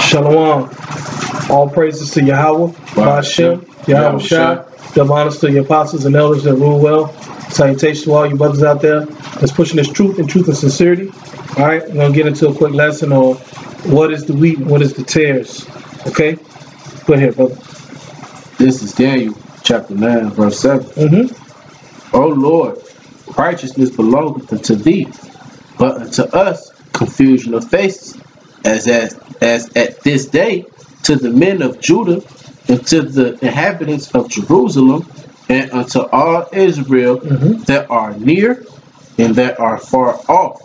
Shalom. All praises to Yahweh, Hashem, Yahweh Shai. Give honors to your apostles and elders that rule well. Salutations to all you brothers out there that's pushing this truth and sincerity. All right, I'm going to get into a quick lesson on what is the wheat and what is the tares. Okay? Go ahead, brother. This is Daniel chapter 9, verse 7. O Lord, righteousness belongeth unto thee, but unto us confusion of faces, as at this day to the men of Judah and to the inhabitants of Jerusalem and unto all Israel that are near and that are far off.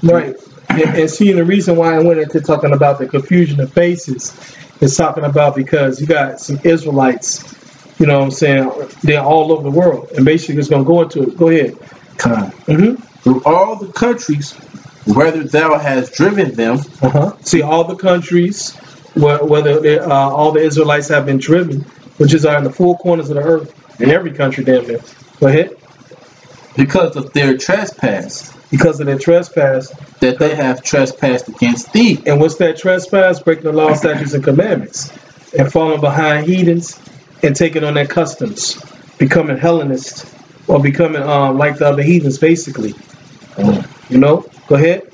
Right. And seeing the reason why I went into talking about the confusion of faces is talking about because you got some Israelites, you know what I'm saying, they're all over the world. And basically it's going to go into it. Go ahead. Through all the countries, whether thou hast driven them. See, all the countries, whether all the Israelites have been driven, which is in the four corners of the earth, in every country damn near. Go ahead. Because of their trespass. Because of their trespass. That they have trespassed against thee. And what's that trespass? Breaking the law, statutes, and commandments. And falling behind heathens and taking on their customs. Becoming Hellenists. Or becoming like the other heathens, basically. You know? Go ahead.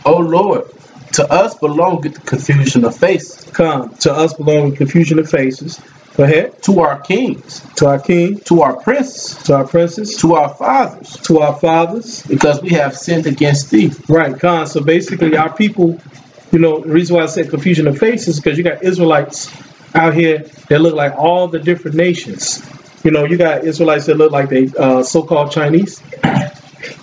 O Lord, to us belongeth the confusion of faces. To us belong confusion of faces. Go ahead. To our kings. To our king. To our princes. To our princes. To our fathers. To our fathers. Because we have sinned against thee. Right, So basically our people, you know, the reason why I said confusion of faces is because you got Israelites out here that look like all the different nations. You know, you got Israelites that look like they so-called Chinese.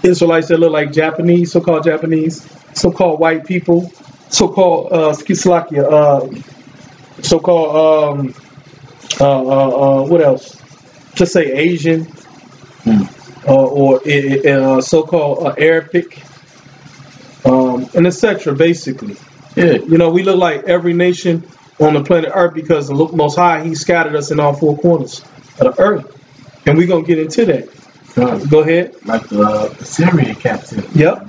Israelites that look like Japanese, so-called Japanese, so-called white people, so-called what else? Just say Asian, or so-called Arabic, and etc. Basically, you know, we look like every nation on the planet Earth because the Most High, He scattered us in all four corners of the earth, and we're gonna get into that. Go ahead. Like the Assyrian captivity. Yep.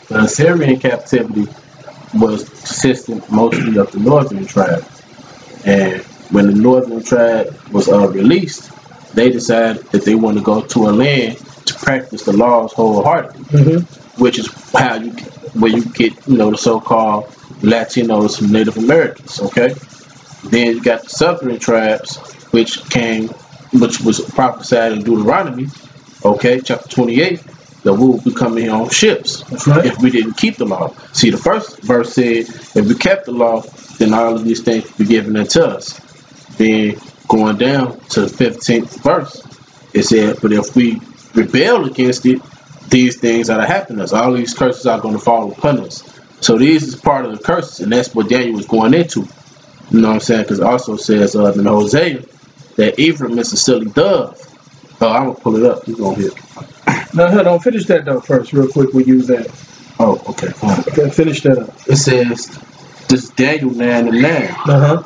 The Assyrian captivity was consistent mostly of the northern tribe. And when the northern tribe was released, they decided that they want to go to a land to practice the laws wholeheartedly, which is where you get, you know, the so-called Latinos from Native Americans, okay? Then you got the southern tribes, which was prophesied in Deuteronomy, okay, chapter 28, that we will be coming here on ships. That's right. If we didn't keep the law. See, the first verse said, if we kept the law, then all of these things would be given unto us. Then going down to the 15th verse, it said, but if we rebel against it, these things are to happen to us. All these curses are going to fall upon us. So these is part of the curses, and that's what Daniel was going into. You know what I'm saying? Because it also says in Hosea that Ephraim is a silly dove. I'm going to pull it up. You're going to hear it. No, don't finish that though first, real quick. We'll use that. Oh, okay. Okay, finish that up. It says, this is Daniel 9:9.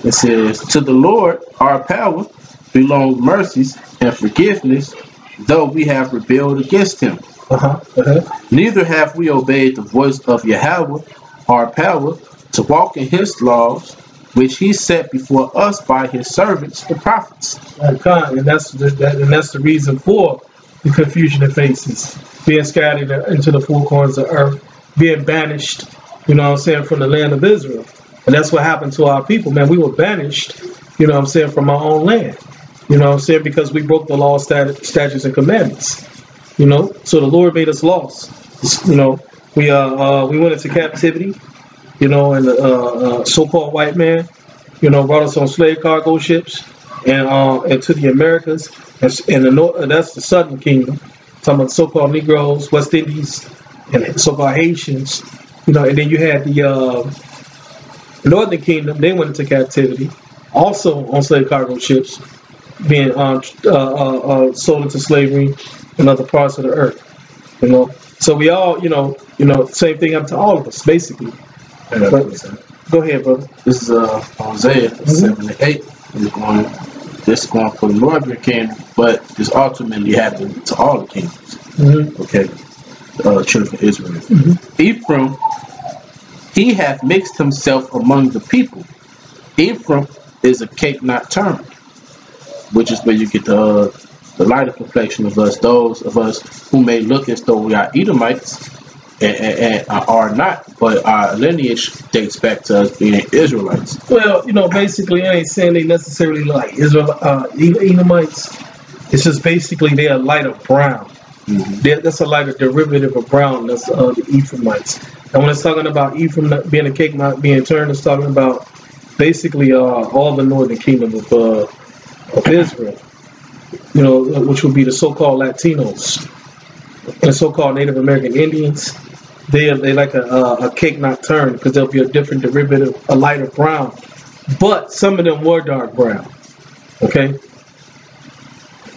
It says, to the Lord our power belong mercies and forgiveness, though we have rebelled against him. Neither have we obeyed the voice of Yahweh our power to walk in his laws, which he set before us by his servants, the prophets. And that's the reason for the confusion of faces, being scattered into the four corners of earth, being banished, you know what I'm saying, from the land of Israel. And that's what happened to our people, man. We were banished, you know what I'm saying, from our own land. You know what I'm saying, because we broke the law, statutes, and commandments. You know, so the Lord made us lost. You know, we went into captivity. You know, and the so-called white man, you know, brought us on slave cargo ships and to the Americas, and the north, that's the Southern Kingdom. Talking about so-called Negroes, West Indies, and so-called Haitians. You know, and then you had the Northern Kingdom. They went into captivity, also on slave cargo ships, being sold into slavery in other parts of the earth. You know, so we all, you know, same thing happened to all of us, basically. But, go ahead, brother. This is Hosea 7:8. This is going for the northern kingdom, but this ultimately happened to all the kingdoms. Okay, the children of Israel. Ephraim, He hath mixed himself among the people. Ephraim is a cake not turned, which is where you get the lighter complexion of us, those of us who may look as though we are Edomites and are not, but our lineage dates back to us being Israelites. Well, basically, I ain't saying they necessarily like Edomites. It's just basically they are lighter brown. Mm-hmm. That's a lighter derivative of brown. That's the Ephraimites. And when it's talking about Ephraim not being a cake not being turned, it's talking about basically all the northern kingdom of Israel. Which would be the so-called Latinos and the so-called Native American Indians. They like a cake not turned because there'll be a different derivative, a lighter brown. But some of them were dark brown. Okay.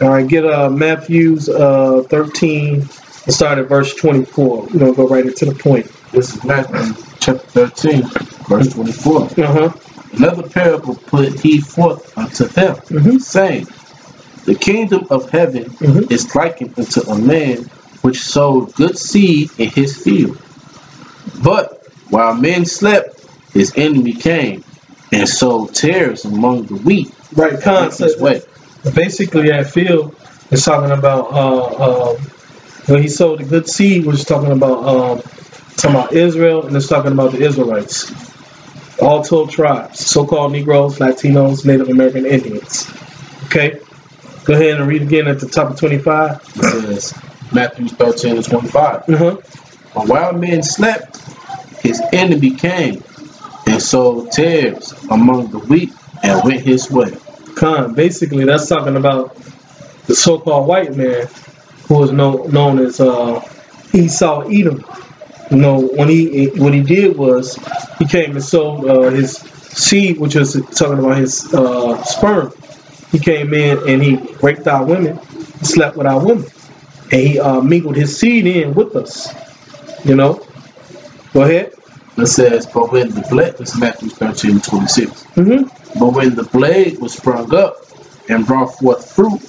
All right, get Matthews 13, start at verse 24. Go right into the point. This is Matthew chapter 13, verse 24. Another parable put he forth unto them, saying, the kingdom of heaven is likened unto a man which sowed good seed in his field. But while men slept, his enemy came and sowed tares among the wheat. Right, concept. Basically, that field is talking about when he sowed the good seed, which is talking about Israel, and it's talking about the Israelites, all 12 tribes, so-called Negroes, Latinos, Native American Indians. Okay, go ahead and read again at the top of 25. It says Matthew 13 and 25. But while men slept, his enemy came and sowed tares among the wheat and went his way. Basically, that's talking about the so-called white man who is known as Esau Edom. What he did was he came and sowed his seed, which was talking about his sperm. He came in and he raped our women, slept with our women, and he mingled his seed in with us. Go ahead. It says, but when the blade, this is Matthew 13, 26. But when the blade was sprung up and brought forth fruit,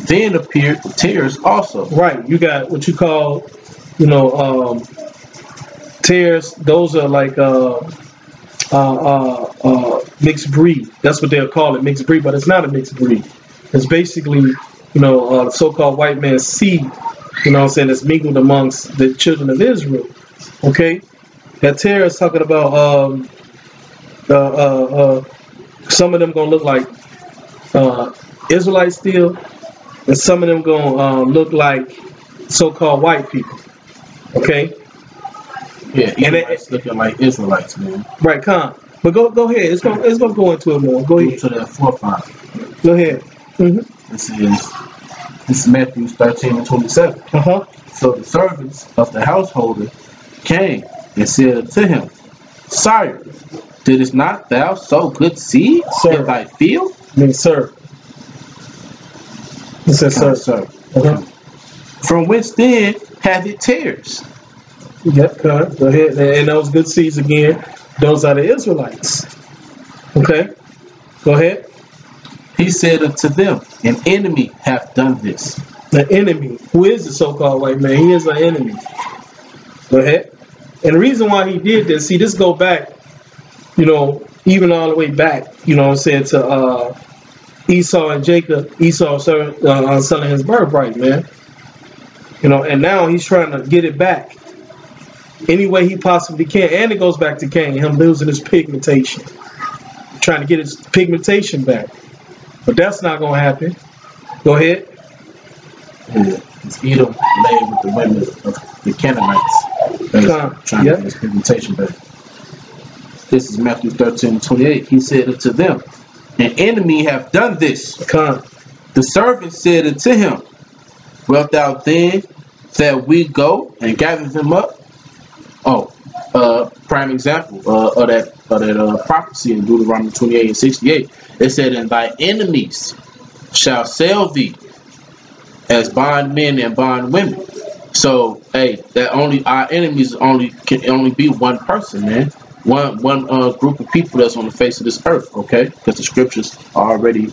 then appeared the tares also. Right. You got what you call, tares. Those are like mixed breed. That's what they'll call it, mixed breed, but it's not a mixed breed. It's basically, so-called white man's seed, it's mingled amongst the children of Israel. Okay? That tare is talking about some of them gonna look like Israelites still, and some of them gonna look like so-called white people. Okay? Yeah, Edomites looking like Israelites, man. Right, but go ahead. It's gonna go into it more. Go ahead. To that forefront. Go ahead. This is Matthew 13 and 27. So the servants of the householder came and said unto him, Sire, didst not thou sow good seed in thy field? Sir. It says, sir. From whence then hath it tares? Yep, go ahead. And those good seeds again, those are the Israelites. Okay, go ahead. He said unto them, an enemy hath done this. The enemy, who is the so-called white man, he is an enemy. Go ahead. And the reason why he did this, see, this go back, even all the way back, to Esau and Jacob. Esau selling his birthright, man. And now he's trying to get it back any way he possibly can. And it goes back to Cain, him losing his pigmentation, trying to get his pigmentation back. But that's not going to happen. Go ahead. Yeah, it's Edom laid with the women of the Canaanites. Trying to get his pigmentation back. This is Matthew 13 and 28. He said unto them, an enemy hath done this. The servant said unto him, wilt thou then that we go and gather them up? Prime example of that prophecy in Deuteronomy 28 and 68. It said, and thy enemies shall sell thee as bondmen and bondwomen. So, our enemies can only be one person, man. One group of people that's on the face of this earth, okay? Because the scriptures already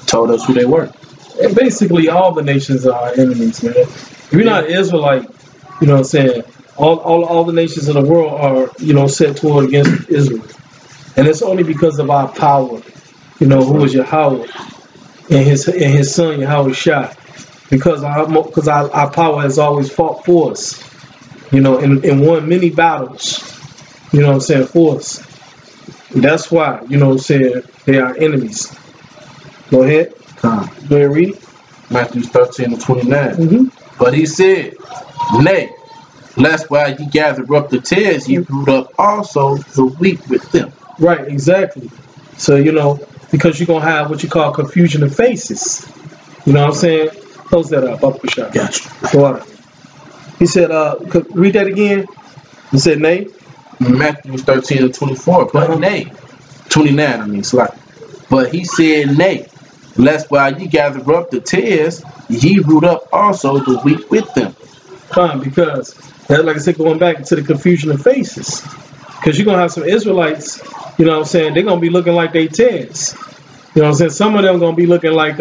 told us who they were. And basically, all the nations are our enemies, man. If you're not Israelite, All the nations in the world are, set toward against Israel. And it's only because of our power, who is Yahweh and his son Yahweh Shai. Because our power has always fought for us, and won many battles, for us. That's why, they are enemies. Go ahead. Go ahead, read. Matthew 13:29. But he said, Nay, lest while ye gather up the tares, ye root up also the wheat with them. Right, exactly. So, because you're going to have what you call confusion of faces. You know what I'm saying? Close that up. I'll push out. Gotcha. Go on. He said, read that again. He said, nay. Matthew 13:24. But nay. 29, slide. But he said, nay, lest while ye gather up the tares, ye root up also the wheat with them. Because, like I said, going back to the confusion of faces. Because you're going to have some Israelites, they're going to be looking like they tares. Some of them going to be looking like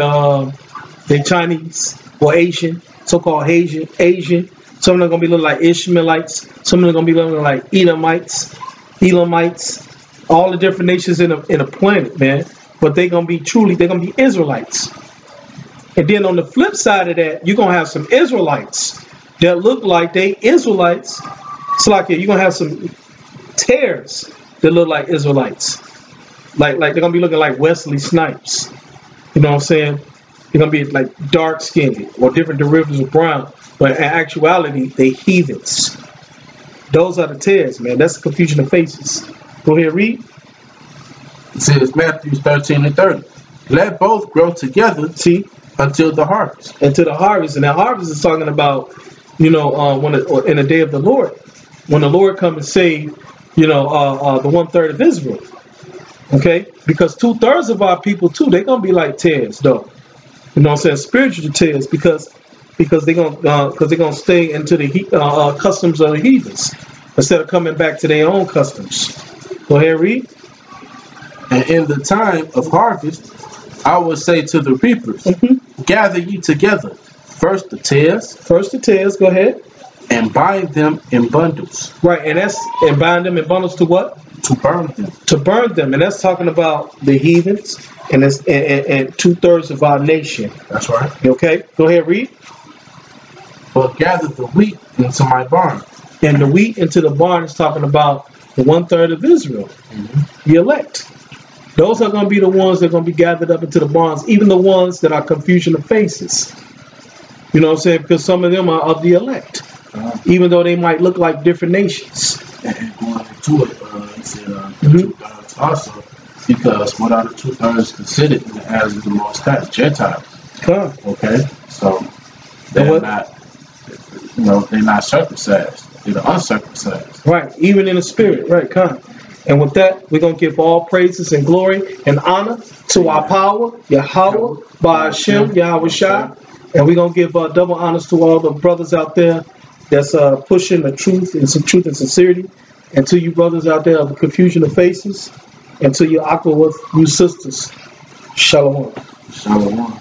they Chinese or Asian, so-called Asian. Some of them going to be looking like Ishmaelites. Some of them going to be looking like Elamites, all the different nations in a planet, man. But they're going to be Israelites. And then on the flip side of that, you're going to have some Israelites that look like they Israelites. It's like you're going to have some tares that look like Israelites. Like they're going to be looking like Wesley Snipes. You know what I'm saying? They're going to be like dark-skinned or different derivatives of brown. But in actuality, they heathens. Those are the tares, man. That's the confusion of faces. Go ahead, read. It says Matthew 13:30. Let both grow together, until the harvest. Until the harvest. And that harvest is talking about, in the day of the Lord. When the Lord comes and save, the 1/3 of Israel. Okay? Because 2/3 of our people, too, they're going to be like tares, though. You know what I'm saying? Spiritual tares, because they're gonna stay into the customs of the heathens instead of coming back to their own customs. Go ahead, read. And in the time of harvest, I will say to the reapers, gather ye together first the tares. Go ahead. And bind them in bundles. Right, and bind them in bundles to what? To burn them. To burn them, and that's talking about the heathens, and 2/3 of our nation. That's right. Okay, go ahead, read. But gather the wheat into my barn. And the wheat into the barn is talking about the 1/3 of Israel, the elect. Those are going to be the ones that are going to be gathered up into the barns, even the ones that are confusion of faces. You know what I'm saying? Because some of them are of the elect, even though they might look like different nations. And going into it, he said 2/3 also, because what are the 2/3 considered as the Most High? Gentiles. Okay, so they're not circumcised. They're the uncircumcised. Right, even in the spirit. Right, And with that, we're going to give all praises and glory and honor to our power, Yahweh, by Hashem, Yahweh Shai. And we're going to give double honors to all the brothers out there that's pushing the truth and sincerity. And to you brothers out there of the confusion of faces. And to you Aqua with you sisters. Shalom. Shalom.